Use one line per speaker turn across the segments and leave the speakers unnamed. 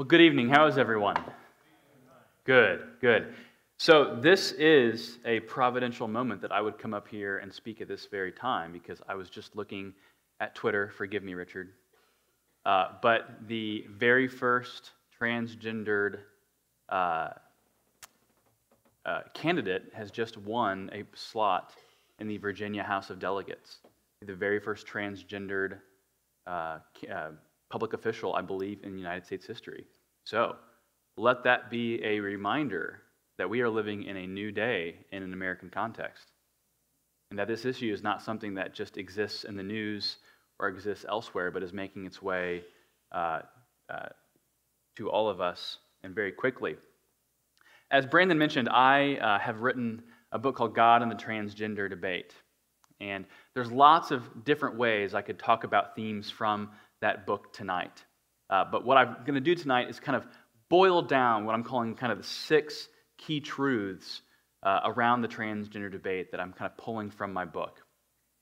Well, good evening. How is everyone? Good, good. So this is a providential moment that I would come up here and speak at this very time because I was just looking at Twitter. Forgive me, Richard. But the very first transgendered candidate has just won a slot in the Virginia House of Delegates. The very first transgendered public official, I believe, in United States history. So let that be a reminder that we are living in a new day in an American context, and that this issue is not something that just exists in the news or exists elsewhere, but is making its way to all of us, and very quickly. As Brandon mentioned, I have written a book called God and the Transgender Debate. And there's lots of different ways I could talk about themes from that book tonight. But what I'm going to do tonight is kind of boil down what I'm calling kind of the 6 key truths around the transgender debate that I'm kind of pulling from my book.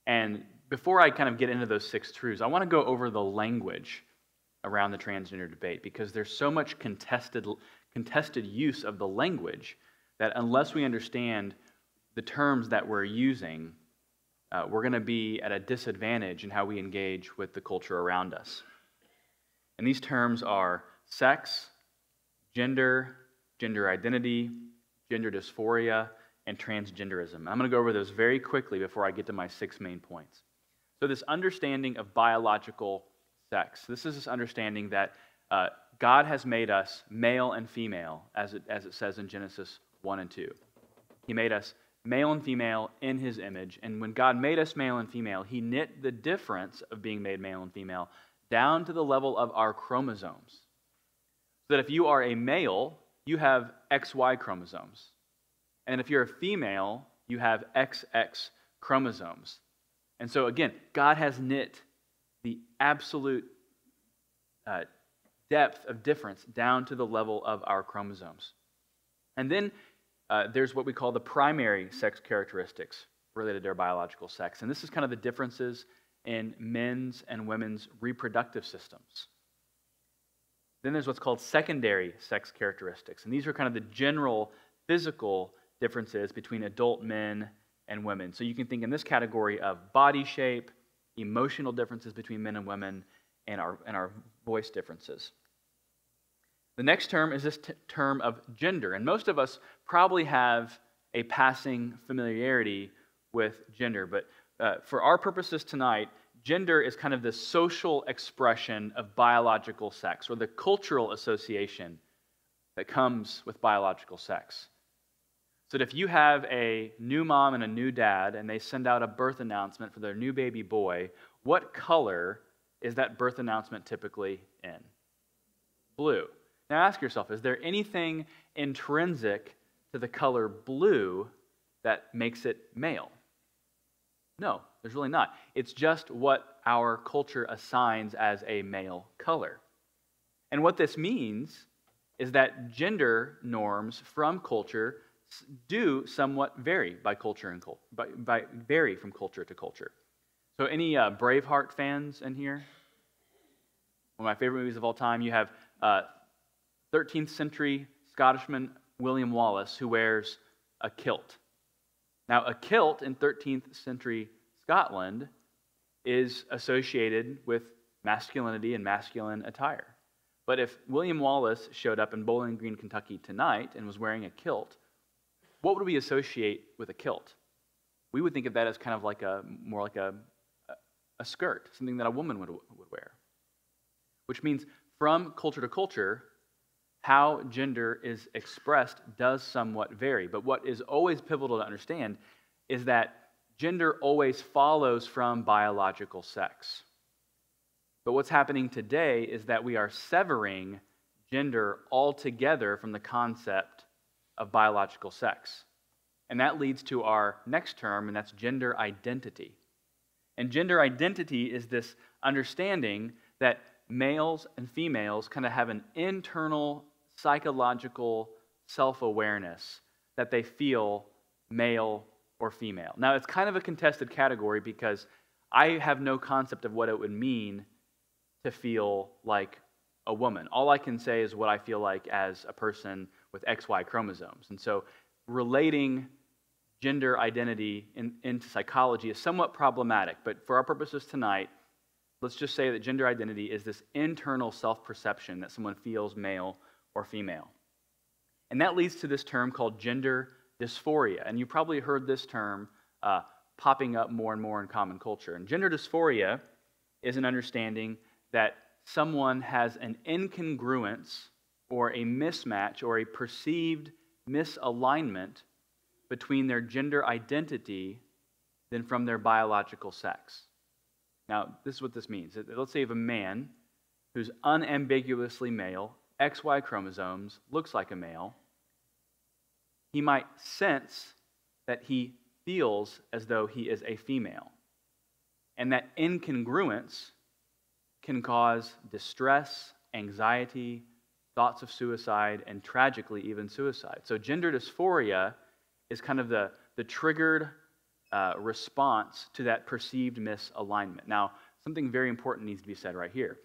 And before I kind of get into those 6 truths, I want to go over the language around the transgender debate, because there's so much contested use of the language that unless we understand the terms that we're using, we're going to be at a disadvantage in how we engage with the culture around us. And these terms are sex, gender, gender identity, gender dysphoria, and transgenderism. I'm going to go over those very quickly before I get to my 6 main points. So this understanding of biological sex, this is this understanding that God has made us male and female, as it says in Genesis 1 and 2. He made us male and female in His image, and when God made us male and female, He knit the difference of being made male and female down to the level of our chromosomes. So that if you are a male, you have XY chromosomes. And if you're a female, you have XX chromosomes. And so again, God has knit the absolute depth of difference down to the level of our chromosomes. And then there's what we call the primary sex characteristics related to our biological sex. And this is kind of the differences in men's and women's reproductive systems. Then there's what's called secondary sex characteristics. And these are kind of the general physical differences between adult men and women. So you can think in this category of body shape, emotional differences between men and women, and our voice differences. The next term is this term of gender. And most of us probably have a passing familiarity with gender. But for our purposes tonight, gender is kind of the social expression of biological sex, or the cultural association that comes with biological sex. So that if you have a new mom and a new dad, and they send out a birth announcement for their new baby boy, what color is that birth announcement typically in? Blue. Now ask yourself, is there anything intrinsic to the color blue that makes it male? No, there's really not. It's just what our culture assigns as a male color. And what this means is that gender norms from culture do somewhat vary by culture and vary from culture to culture. So any Braveheart fans in here? One of my favorite movies of all time. You have 13th century Scottishman William Wallace, who wears a kilt. Now, a kilt in 13th century Scotland is associated with masculinity and masculine attire. But if William Wallace showed up in Bowling Green, Kentucky tonight and was wearing a kilt, what would we associate with a kilt? We would think of that as kind of like more like a skirt, something that a woman would wear. Which means from culture to culture, how gender is expressed does somewhat vary. But what is always pivotal to understand is that gender always follows from biological sex. But what's happening today is that we are severing gender altogether from the concept of biological sex. And that leads to our next term, and that's gender identity. And gender identity is this understanding that males and females kind of have an internal psychological self-awareness that they feel male or female. Now, it's kind of a contested category because I have no concept of what it would mean to feel like a woman. All I can say is what I feel like as a person with XY chromosomes. And so relating gender identity into psychology is somewhat problematic. But for our purposes tonight, let's just say that gender identity is this internal self-perception that someone feels male or female. And that leads to this term called gender dysphoria. And you probably heard this term popping up more and more in common culture. And gender dysphoria is an understanding that someone has an incongruence or a mismatch or a perceived misalignment between their gender identity than from their biological sex. Now, this is what this means. Let's say you have a man who's unambiguously male, XY chromosomes, looks like a male. He might sense that he feels as though he is a female. And that incongruence can cause distress, anxiety, thoughts of suicide, and tragically, even suicide. So gender dysphoria is kind of the triggered response to that perceived misalignment. Now, something very important needs to be said right here.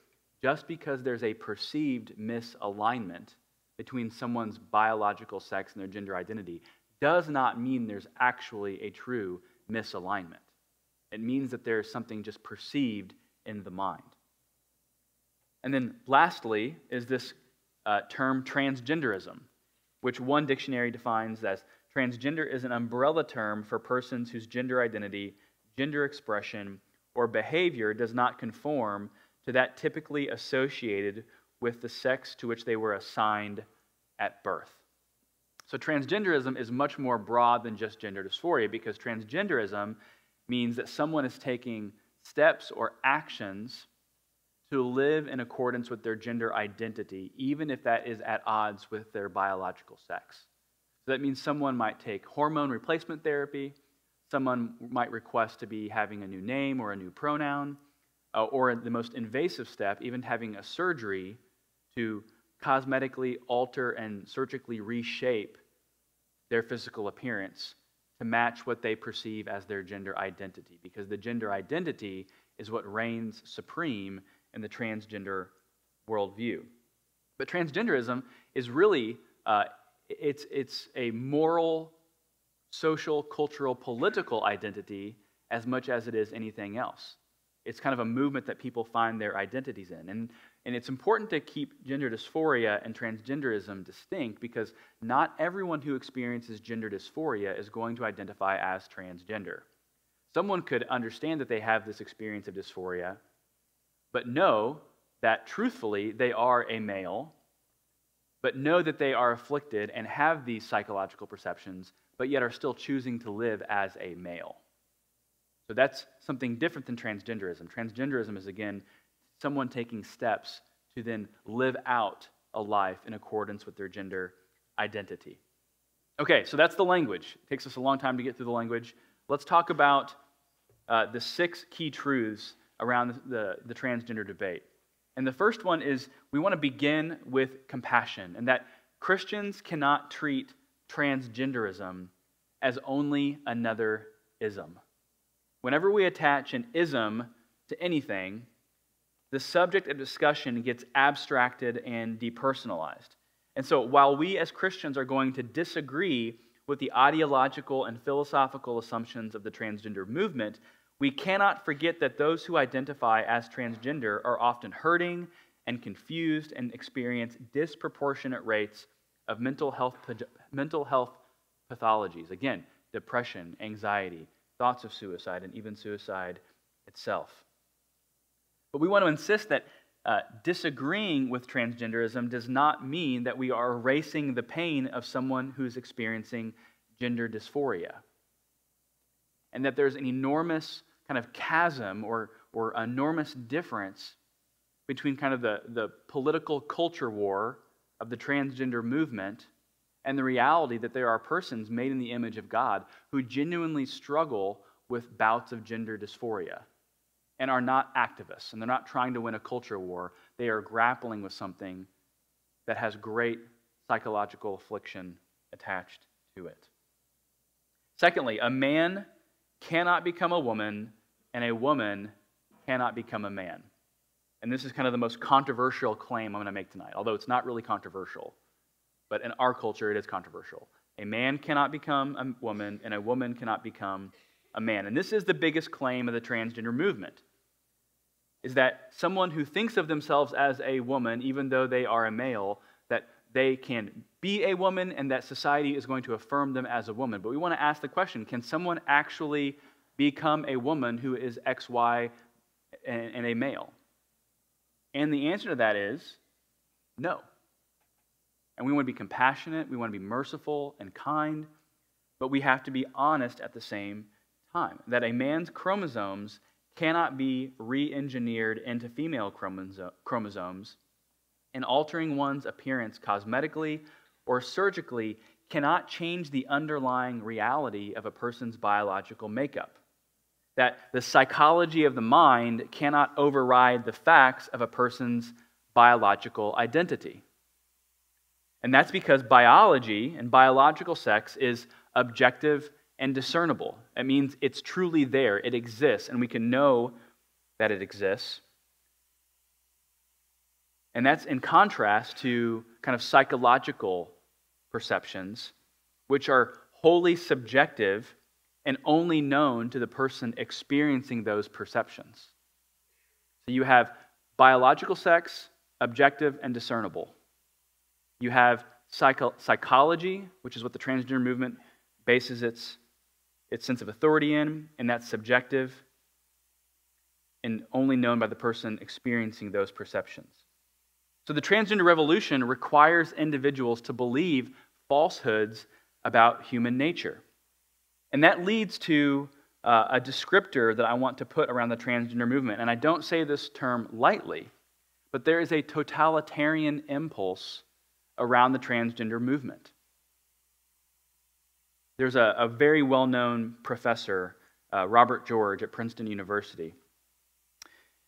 Just because there's a perceived misalignment between someone's biological sex and their gender identity does not mean there's actually a true misalignment. It means that there's something just perceived in the mind. And then lastly is this term transgenderism, which one dictionary defines as transgender is an umbrella term for persons whose gender identity, gender expression, or behavior does not conform to that typically associated with the sex to which they were assigned at birth. So transgenderism is much more broad than just gender dysphoria, because transgenderism means that someone is taking steps or actions to live in accordance with their gender identity, even if that is at odds with their biological sex. So that means someone might take hormone replacement therapy, someone might request to be having a new name or a new pronoun, or the most invasive step, even having a surgery to cosmetically alter and surgically reshape their physical appearance to match what they perceive as their gender identity, because the gender identity is what reigns supreme in the transgender worldview. But transgenderism is really, it's a moral, social, cultural, political identity as much as it is anything else. It's kind of a movement that people find their identities in. And it's important to keep gender dysphoria and transgenderism distinct, because not everyone who experiences gender dysphoria is going to identify as transgender. Someone could understand that they have this experience of dysphoria, but know that truthfully they are a male, but know that they are afflicted and have these psychological perceptions, but yet are still choosing to live as a male. So that's something different than transgenderism. Transgenderism is, again, someone taking steps to then live out a life in accordance with their gender identity. Okay, so that's the language. It takes us a long time to get through the language. Let's talk about the 6 key truths around the transgender debate. And the first one is we want to begin with compassion, and that Christians cannot treat transgenderism as only another ism. Whenever we attach an ism to anything, the subject of discussion gets abstracted and depersonalized. And so while we as Christians are going to disagree with the ideological and philosophical assumptions of the transgender movement, we cannot forget that those who identify as transgender are often hurting and confused and experience disproportionate rates of mental health pathologies. Again, depression, anxiety, thoughts of suicide, and even suicide itself. But we want to insist that disagreeing with transgenderism does not mean that we are erasing the pain of someone who's experiencing gender dysphoria, and that there's an enormous kind of chasm or enormous difference between kind of the political culture war of the transgender movement and the reality that there are persons made in the image of God who genuinely struggle with bouts of gender dysphoria and are not activists, and they're not trying to win a culture war. They are grappling with something that has great psychological affliction attached to it. Secondly, a man cannot become a woman, and a woman cannot become a man. and this is kind of the most controversial claim I'm going to make tonight, although it's not really controversial, but in our culture it is controversial. A man cannot become a woman, and a woman cannot become a man. And this is the biggest claim of the transgender movement, is that someone who thinks of themselves as a woman, even though they are a male, that they can be a woman and that society is going to affirm them as a woman. But we want to ask the question, can someone actually become a woman who is X, Y, and a male? And the answer to that is no. And we want to be compassionate, we want to be merciful and kind, but we have to be honest at the same time, that a man's chromosomes cannot be re-engineered into female chromosomes, and altering one's appearance cosmetically or surgically cannot change the underlying reality of a person's biological makeup. That the psychology of the mind cannot override the facts of a person's biological identity. And that's because biology and biological sex is objective and discernible. It means it's truly there, it exists, and we can know that it exists. And that's in contrast to kind of psychological perceptions, which are wholly subjective and only known to the person experiencing those perceptions. So you have biological sex, objective and discernible. You have psychology, which is what the transgender movement bases its sense of authority in, and that's subjective and only known by the person experiencing those perceptions. So the transgender revolution requires individuals to believe falsehoods about human nature. And that leads to a descriptor that I want to put around the transgender movement. And I don't say this term lightly, but there is a totalitarian impulse around the transgender movement. There's a very well-known professor, Robert George at Princeton University.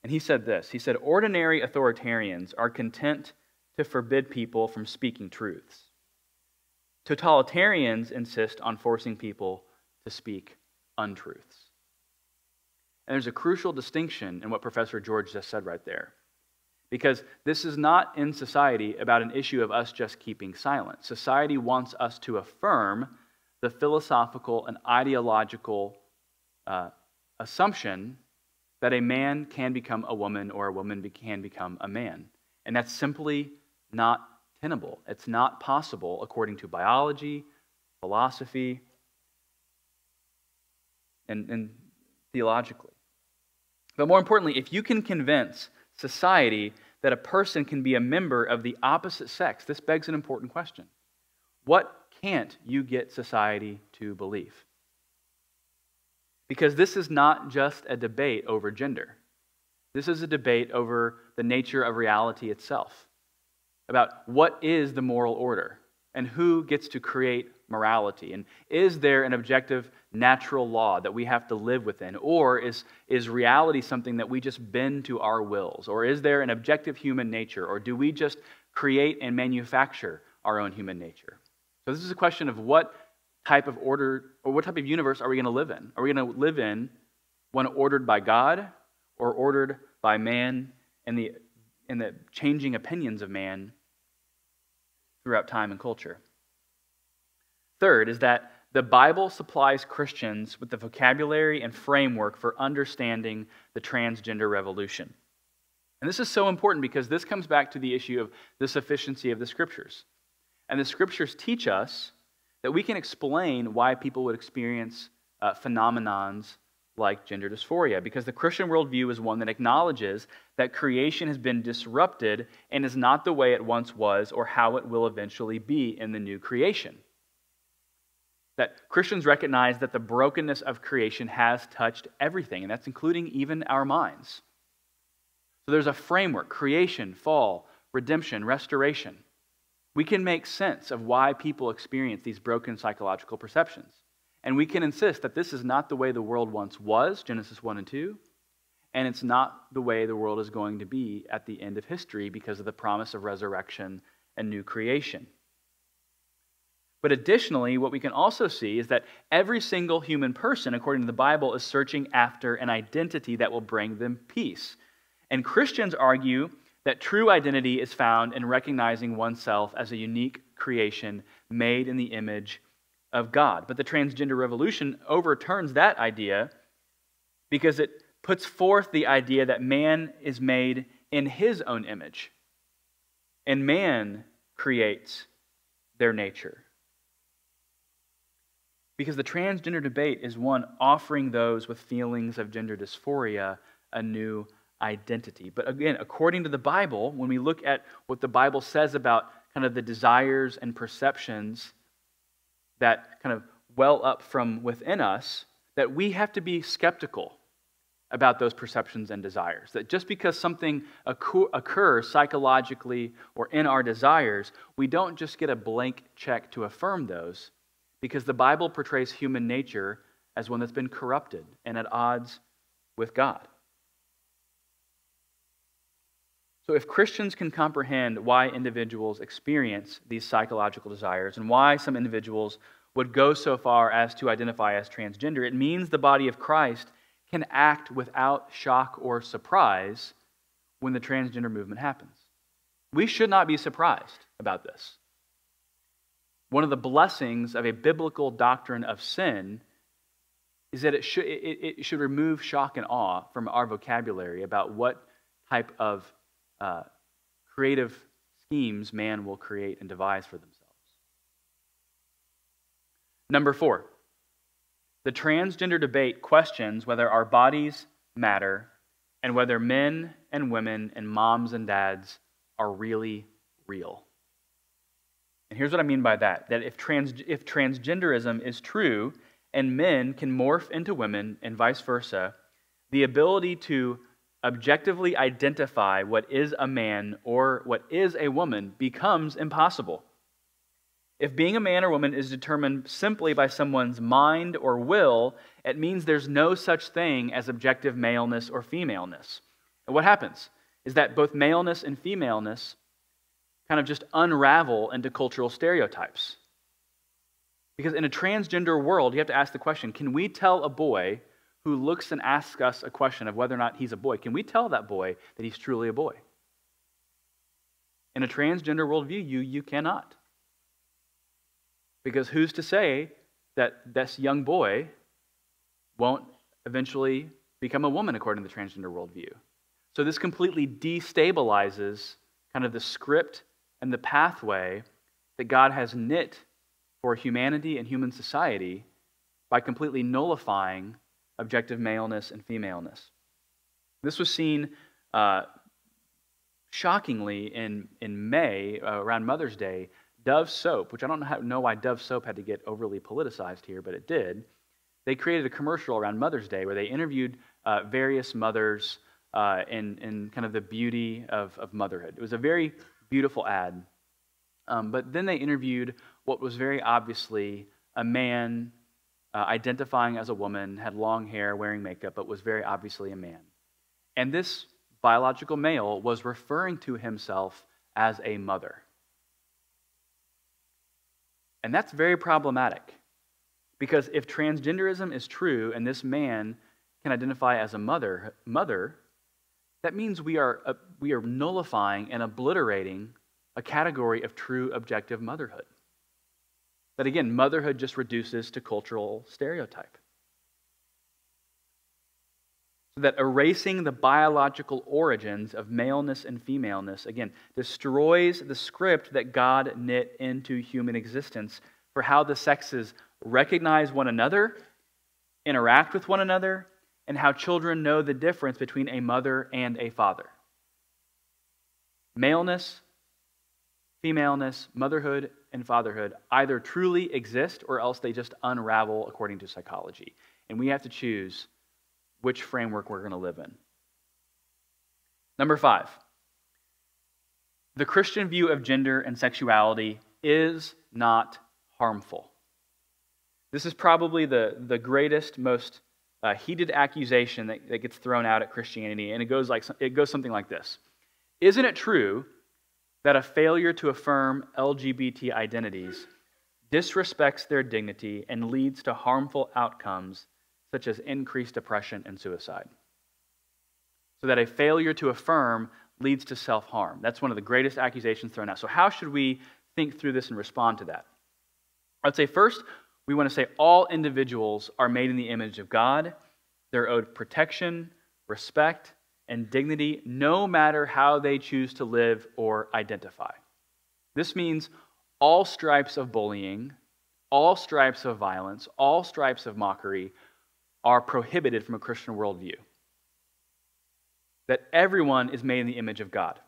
And he said this. He said, "Ordinary authoritarians are content to forbid people from speaking truths. Totalitarians insist on forcing people to speak untruths." And there's a crucial distinction in what Professor George just said right there. Because this is not in society about an issue of us just keeping silent. Society wants us to affirm the philosophical and ideological assumption that a man can become a woman or a woman can become a man. And that's simply not tenable. It's not possible according to biology, philosophy, and theologically. But more importantly, if you can convince society that a person can be a member of the opposite sex, this begs an important question. What can't you get society to believe? Because this is not just a debate over gender. This is a debate over the nature of reality itself, about what is the moral order and who gets to create morality, and is there an objective natural law that we have to live within, or is reality something that we just bend to our wills, or is there an objective human nature, or do we just create and manufacture our own human nature? So this is a question of what type of order or what type of universe are we going to live in? Are we going to live in one ordered by God or ordered by man and the changing opinions of man throughout time and culture? Third is that the Bible supplies Christians with the vocabulary and framework for understanding the transgender revolution. And this is so important because this comes back to the issue of the sufficiency of the Scriptures. And the Scriptures teach us that we can explain why people would experience phenomenons like gender dysphoria, because the Christian worldview is one that acknowledges that creation has been disrupted and is not the way it once was or how it will eventually be in the new creation. That Christians recognize that the brokenness of creation has touched everything, and that's including even our minds. So there's a framework: creation, fall, redemption, restoration. We can make sense of why people experience these broken psychological perceptions. And we can insist that this is not the way the world once was, Genesis 1 and 2, and it's not the way the world is going to be at the end of history because of the promise of resurrection and new creation. But additionally, what we can also see is that every single human person, according to the Bible, is searching after an identity that will bring them peace. And Christians argue that true identity is found in recognizing oneself as a unique creation made in the image of God. But the transgender revolution overturns that idea because it puts forth the idea that man is made in his own image, and man creates their nature. Because the transgender debate is one offering those with feelings of gender dysphoria a new identity. But again, according to the Bible, when we look at what the Bible says about kind of the desires and perceptions that kind of well up from within us, that we have to be skeptical about those perceptions and desires. That just because something occurs psychologically or in our desires, we don't just get a blank check to affirm those, because the Bible portrays human nature as one that's been corrupted and at odds with God. So if Christians can comprehend why individuals experience these psychological desires and why some individuals would go so far as to identify as transgender, it means the body of Christ can act without shock or surprise when the transgender movement happens. We should not be surprised about this. One of the blessings of a biblical doctrine of sin is that it should remove shock and awe from our vocabulary about what type of creative schemes man will create and devise for themselves. Number 4, the transgender debate questions whether our bodies matter and whether men and women and moms and dads are really real. And here's what I mean by that. That if transgenderism is true and men can morph into women and vice versa, the ability to objectively identify what is a man or what is a woman becomes impossible. If being a man or woman is determined simply by someone's mind or will, it means there's no such thing as objective maleness or femaleness. And what happens is that both maleness and femaleness kind of just unravel into cultural stereotypes. Because in a transgender world, you have to ask the question, can we tell a boy who looks and asks us a question of whether or not he's a boy, can we tell that boy that he's truly a boy? In a transgender worldview, you cannot. Because who's to say that this young boy won't eventually become a woman according to the transgender worldview? So this completely destabilizes kind of the script and the pathway that God has knit for humanity and human society by completely nullifying objective maleness and femaleness. This was seen shockingly in May, around Mother's Day. Dove soap, which I don't know why Dove soap had to get overly politicized here, but it did. They created a commercial around Mother's Day where they interviewed various mothers in kind of the beauty of motherhood. It was a very beautiful ad. But then they interviewed what was very obviously a man identifying as a woman, had long hair, wearing makeup, but was very obviously a man. And this biological male was referring to himself as a mother. And that's very problematic, because if transgenderism is true and this man can identify as a mother, that means we are nullifying and obliterating a category of true objective motherhood. That again, motherhood just reduces to cultural stereotype. So that erasing the biological origins of maleness and femaleness, again, destroys the script that God knit into human existence for how the sexes recognize one another, interact with one another, and how children know the difference between a mother and a father. Maleness, femaleness, motherhood, and fatherhood either truly exist or else they just unravel according to psychology. And we have to choose which framework we're going to live in. Number 5, the Christian view of gender and sexuality is not harmful. This is probably the greatest, most heated accusation that gets thrown out at Christianity, and it goes something like this. Isn't it true that a failure to affirm LGBT identities disrespects their dignity and leads to harmful outcomes such as increased depression and suicide? so that a failure to affirm leads to self-harm. That's one of the greatest accusations thrown out. So how should we think through this and respond to that? I'd say first, we want to say all individuals are made in the image of God. They're owed protection, respect, and dignity, no matter how they choose to live or identify. This means all stripes of bullying, all stripes of violence, all stripes of mockery are prohibited from a Christian worldview. That everyone is made in the image of God.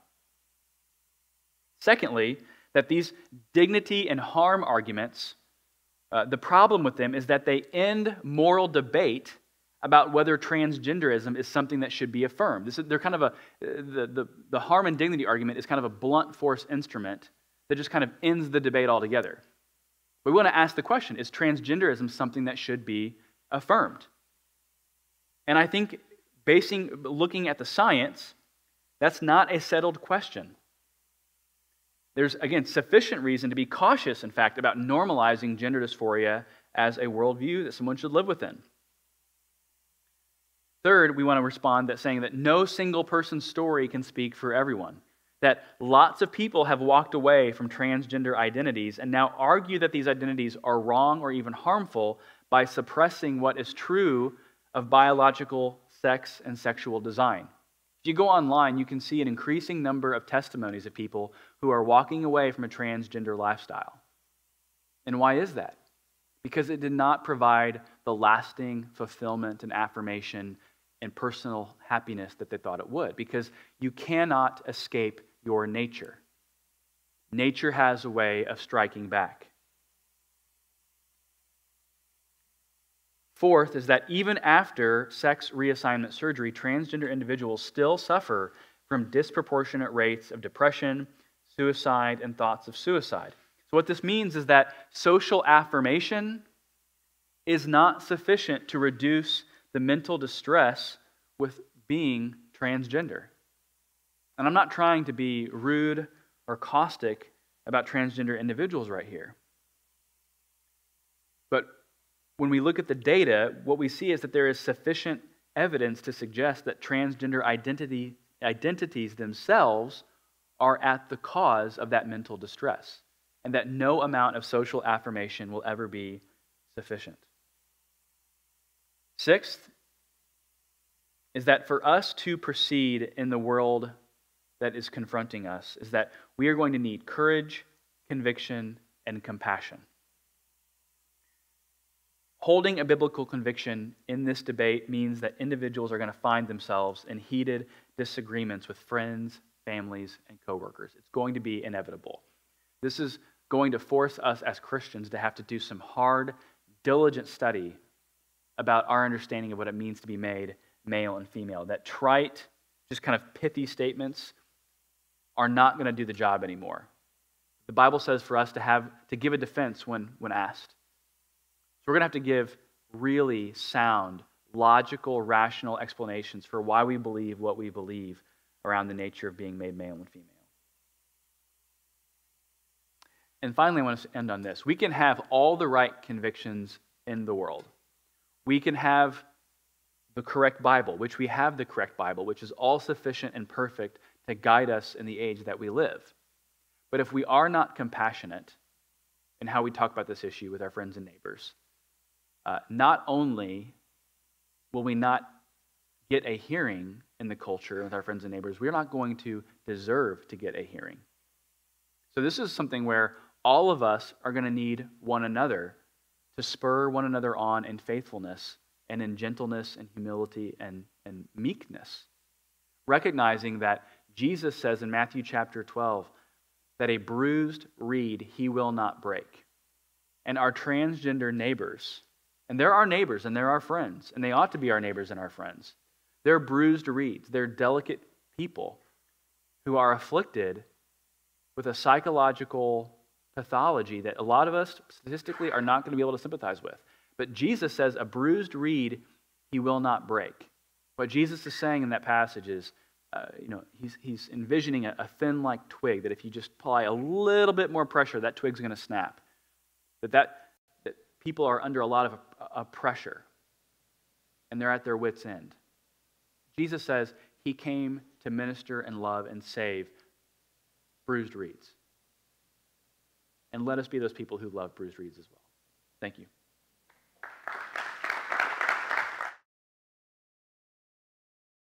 Secondly, that these dignity and harm arguments, the problem with them is that they end moral debate about whether transgenderism is something that should be affirmed. They're kind of the harm and dignity argument is kind of a blunt force instrument that just kind of ends the debate altogether. We want to ask the question, is transgenderism something that should be affirmed? And I think looking at the science, that's not a settled question. There's, again, sufficient reason to be cautious, in fact, about normalizing gender dysphoria as a worldview that someone should live within. Third, we want to respond saying that no single person's story can speak for everyone. That lots of people have walked away from transgender identities and now argue that these identities are wrong or even harmful by suppressing what is true of biological sex and sexual design. If you go online, you can see an increasing number of testimonies of people who are walking away from a transgender lifestyle. And why is that? Because it did not provide the lasting fulfillment and affirmation and personal happiness that they thought it would. Because you cannot escape your nature. Nature has a way of striking back. Fourth is that even after sex reassignment surgery, transgender individuals still suffer from disproportionate rates of depression, suicide, and thoughts of suicide. So what this means is that social affirmation is not sufficient to reduce the mental distress with being transgender. And I'm not trying to be rude or caustic about transgender individuals right here. But when we look at the data, what we see is that there is sufficient evidence to suggest that transgender identities themselves are at the cause of that mental distress, and that no amount of social affirmation will ever be sufficient. Sixth is that for us to proceed in the world that is confronting us, is that we are going to need courage, conviction, and compassion. Holding a biblical conviction in this debate means that individuals are going to find themselves in heated disagreements with friends, families, and coworkers. It's going to be inevitable. This is going to force us as Christians to have to do some hard, diligent study about our understanding of what it means to be made male and female. That trite, just kind of pithy statements are not going to do the job anymore. The Bible says for us to give a defense when asked. So we're going to have to give really sound, logical, rational explanations for why we believe what we believe around the nature of being made male and female. And finally, I want to end on this. We can have all the right convictions in the world. We can have the correct Bible, which we have the correct Bible, which is all sufficient and perfect to guide us in the age that we live. But if we are not compassionate in how we talk about this issue with our friends and neighbors, not only will we not get a hearing in the culture with our friends and neighbors, we're not going to deserve to get a hearing. So this is something where all of us are going to need one another to spur one another on in faithfulness and in gentleness and humility and meekness. Recognizing that Jesus says in Matthew chapter 12 that a bruised reed he will not break. And our transgender neighbors, and they're our neighbors and they're our friends, and they ought to be our neighbors and our friends. They're bruised reeds. They're delicate people who are afflicted with a psychological pathology that a lot of us statistically are not going to be able to sympathize with. But Jesus says a bruised reed he will not break. What Jesus is saying in that passage is, he's envisioning a thin like twig that if you just apply a little bit more pressure, that twig's going to snap. That people are under a lot of pressure, and they're at their wits' end. Jesus says He came to minister and love and save bruised reeds. And let us be those people who love bruised reeds as well. Thank you.